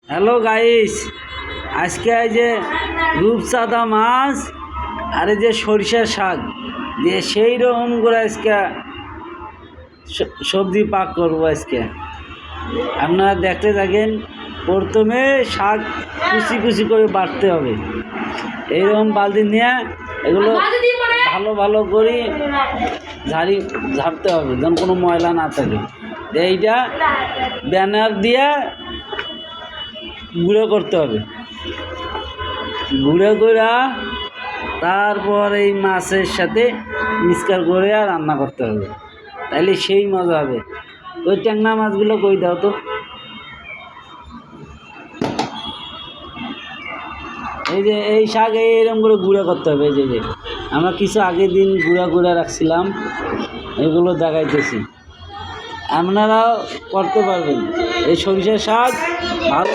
Hello guys, আজকে এই যে রূপচাঁদা মাছ আর এই যে সরিষার শাক দিয়ে সেই রকম করে আজকে সবজি পাক করবো। আজকে আপনারা দেখতে থাকেন। প্রথমে শাক কুচি কুচি করে বাটতে হবে। এইরকম বালতি নিয়ে এগুলো ভালো ভালো করে ঝাড়তে হবে যেন কোনো ময়লা না থাকে। এইটা ব্যানার দিয়ে গুঁড়ো করতে হবে। গুঁড়ো করে তারপর এই মাছের সাথে মিক্সচার করে আর রান্না করতে হবে, তাইলে সেই মজা হবে। ওই ট্যাংরা মাছগুলো কই দাও তো। এই যে এই শাক এইরকম করে গুঁড়ো করতে হবে। এই যে আমরা কিছু আগের দিন গুঁড়া রাখছিলাম, এগুলো দেখাইতেছি, আপনারাও করতে পারবেন। এই সরিষার শাক ভালো